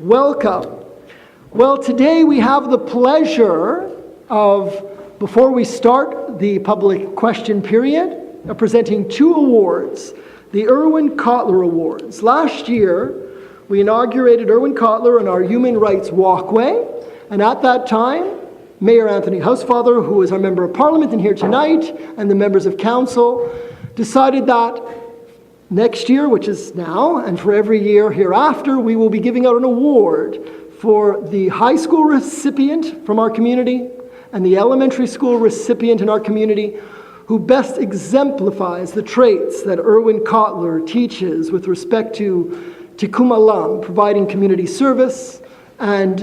Welcome. Well, today we have the pleasure of, before we start the public question period, of presenting two awards, the Irwin Cotler Awards. Last year, we inaugurated Irwin Cotler on our Human Rights Walkway, and at that time, Mayor Anthony Housefather, who is our Member of Parliament and here tonight, and the members of Council, decided that next year, which is now, and for every year hereafter, we will be giving out an award for the high school recipient from our community and the elementary school recipient in our community who best exemplifies the traits that Irwin Cotler teaches with respect to Tikkun Olam, providing community service and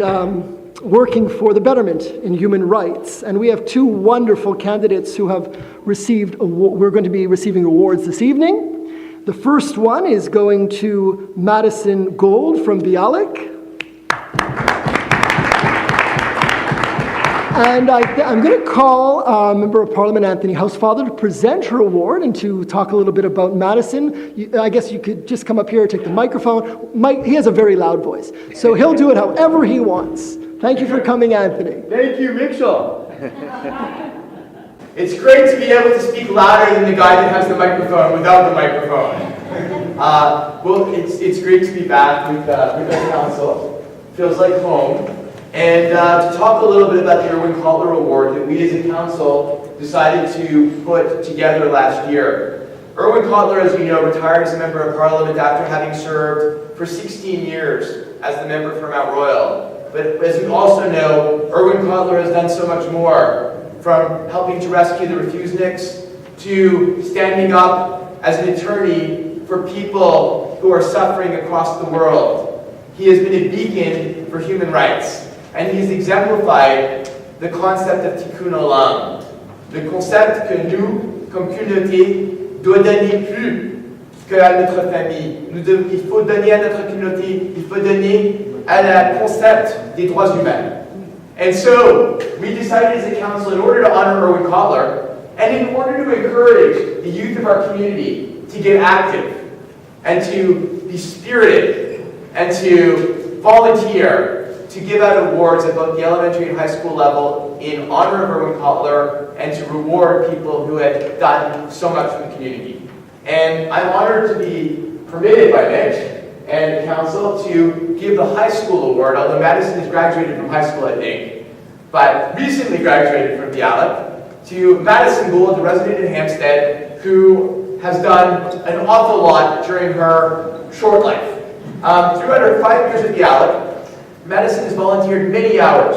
working for the betterment in human rights. And we have two wonderful candidates who have we're going to be receiving awards this evening. The first one is going to Madison Gold from Bialik. And I'm going to call Member of Parliament Anthony Housefather to present her award and to talk a little bit about Madison. I guess you could just come up here, take the microphone. He has a very loud voice, so he'll do it however he wants. Thank you for coming, Anthony. Thank you, Mitchell. It's great to be able to speak louder than the guy that has the microphone without the microphone. Well, it's great to be back with our council. Feels like home. And to talk a little bit about the Irwin Cotler Award that we as a council decided to put together last year. Irwin Cotler, as you know, retired as a Member of Parliament after having served for 16 years as the member for Mount Royal. But as you also know, Irwin Cotler has done so much more, from helping to rescue the refuseniks to standing up as an attorney for people who are suffering across the world. He has been a beacon for human rights. And he's exemplified the concept of Tikkun Olam, le concept que nous, comme communauté, doit donner plus qu'à notre famille. Il faut donner à notre communauté, il faut donner à la concept des droits humains. And so, we decided as a council, in order to honor Irwin Cotler, and in order to encourage the youth of our community to get active, and to be spirited, and to volunteer, to give out awards at both the elementary and high school level in honor of Irwin Cotler and to reward people who had done so much for the community. And I'm honored to be permitted by Mitch and the council to give the high school award, although Madison has graduated from high school, I think, but recently graduated from Bialik, to Madison Gold, a resident in Hampstead, who has done an awful lot during her short life. Throughout her 5 years at Bialik, Madison has volunteered many hours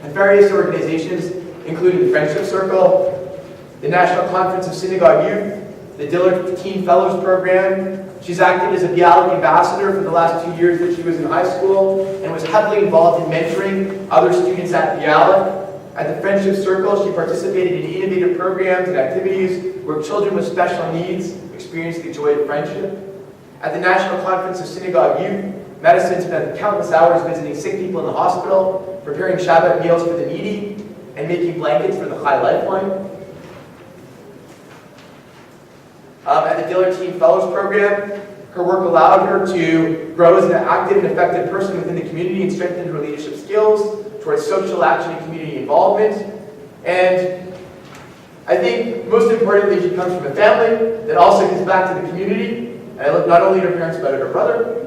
at various organizations, including the Friendship Circle, the National Conference of Synagogue Youth, the Dillard Teen Fellows Program. She's acted as a Bialik ambassador for the last 2 years that she was in high school and was heavily involved in mentoring other students at Bialik. At the Friendship Circle, she participated in innovative programs and activities where children with special needs experienced the joy of friendship. At the National Conference of Synagogue Youth, Madison spent countless hours visiting sick people in the hospital, preparing Shabbat meals for the needy, and making blankets for the Chai Lifeline. At the Dillard Teen Fellows Program, her work allowed her to grow as an active and effective person within the community and strengthen her leadership skills towards social action and community involvement. And I think most importantly, she comes from a family that also gives back to the community. And I look not only at her parents, but at her brother.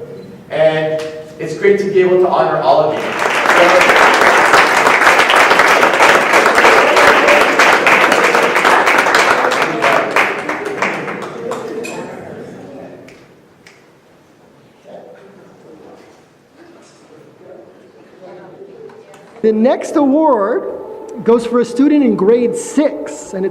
And it's great to be able to honor all of you. The next award goes for a student in grade 6, and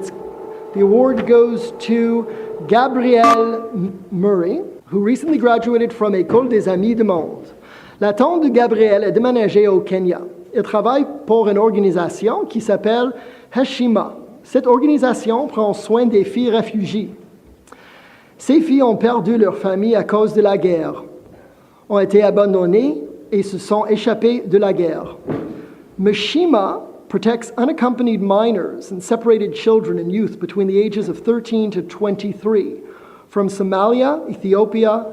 the award goes to Gabrielle Murray, who recently graduated from École des Amis-du-Monde. La tante de Gabrielle est déménagée au Kenya. Elle travaille pour une organisation qui s'appelle Heshima. Cette organisation prend soin des filles réfugiées. Ces filles ont perdu leur famille à cause de la guerre, ont été abandonnées et se sont échappées de la guerre. Meshima protects unaccompanied minors and separated children and youth between the ages of 13 to 23 from Somalia, Ethiopia,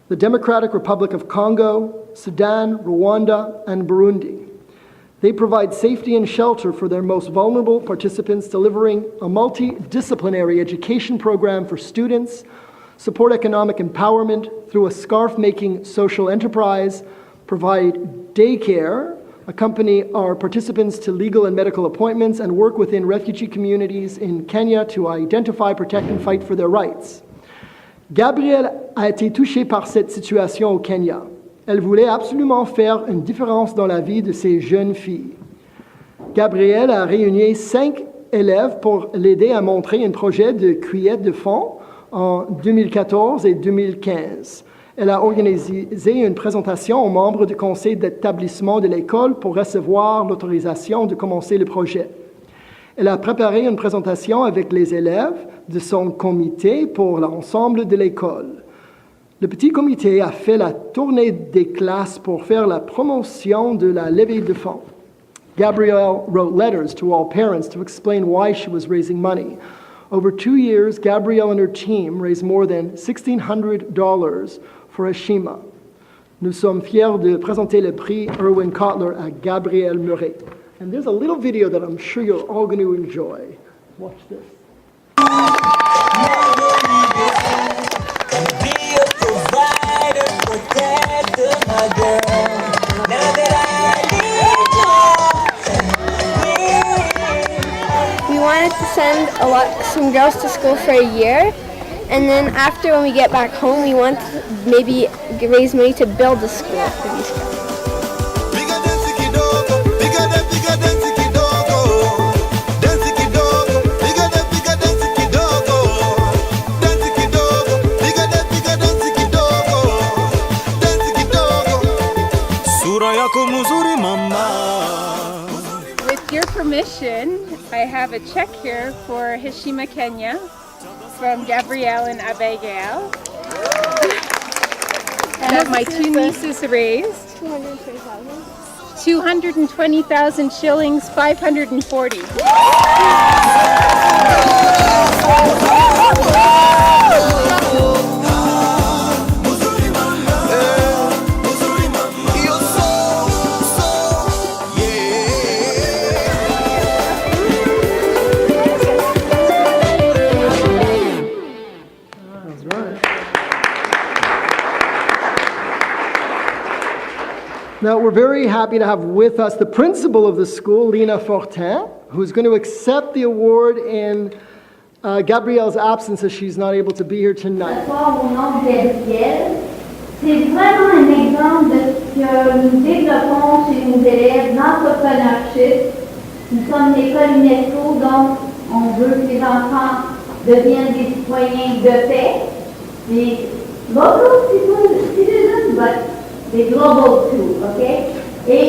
the Democratic Republic of Congo, Sudan, Rwanda, and Burundi. They provide safety and shelter for their most vulnerable participants, delivering a multidisciplinary education program for students, support economic empowerment through a scarf-making social enterprise, provide daycare, accompany our participants to legal and medical appointments, and work within refugee communities in Kenya to identify, protect, and fight for their rights. Gabrielle a été touchée par cette situation au Kenya. Elle voulait absolument faire une différence dans la vie de ces jeunes filles. Gabrielle a réuni 5 élèves pour l'aider à montrer un projet de cueillette de fonds en 2014 et 2015. Elle a organisé une présentation aux membres du conseil d'établissement de l'école pour recevoir l'autorisation de commencer le projet. Elle a préparé une présentation avec les élèves de son comité pour l'ensemble de l'école. Le petit comité a fait la tournée des classes pour faire la promotion de la levée de fonds. Gabrielle wrote letters to all parents to explain why she was raising money. Over 2 years, Gabrielle and her team raised more than $1,600 for Ashima. Nous sommes fiers de présenter le prix Irwin Cotler à Gabrielle Murray. And there's a little video that I'm sure you're all going to enjoy. Watch this. We wanted to send some girls to school for a year, and then after, when we get back home, we want to maybe raise money to build a school for these girls. With your permission, I have a check here for Heshima, Kenya, from Gabrielle and Abigail, that my 2 nieces raised. 220,000. 220,000 shillings, 540. Now, we're very happy to have with us the principal of the school, Lina Fortin, who's going to accept the award in Gabrielle's absence as she's not able to be here tonight. Au nom de Gabrielle, c'est vraiment un exemple de ce que nous développons chez nos élèves d'entrepreneurship. Nous sommes l'école UNESCO, donc on veut que les enfants deviennent des citoyens de paix, des local citizens, but des global too, ok? Et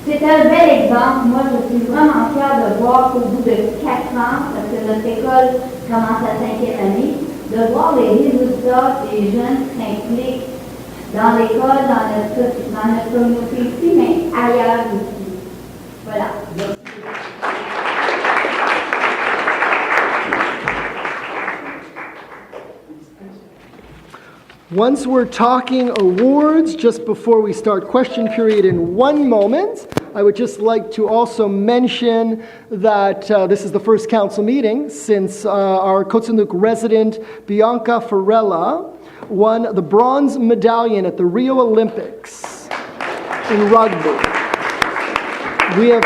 c'est un bel exemple. Moi, je suis vraiment fière de voir qu'au bout de 4 ans, parce que notre école commence à 5e année, de voir les résultats des jeunes qui s'impliquent dans l'école, dans notre communauté ici, mais ailleurs aussi. Voilà. Once we're talking awards, just before we start question period in 1 moment, I would just like to also mention that this is the first council meeting since our Côte Saint-Luc resident, Bianca Farella, won the bronze medallion at the Rio Olympics in rugby. We have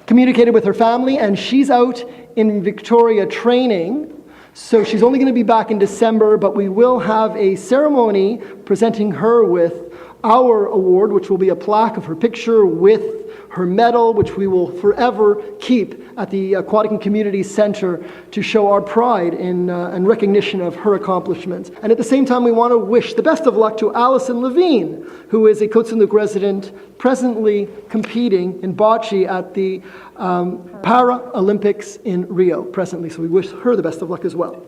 communicated with her family, and she's out in Victoria training. So she's only going to be back in December, but we will have a ceremony presenting her with our award, which will be a plaque of her picture with her medal, which we will forever keep at the Aquatic and Community Center to show our pride in and recognition of her accomplishments. And at the same time, we want to wish the best of luck to Alison Levine, who is a Côte Saint-Luc resident presently competing in bocce at the Paralympics in Rio presently. So we wish her the best of luck as well.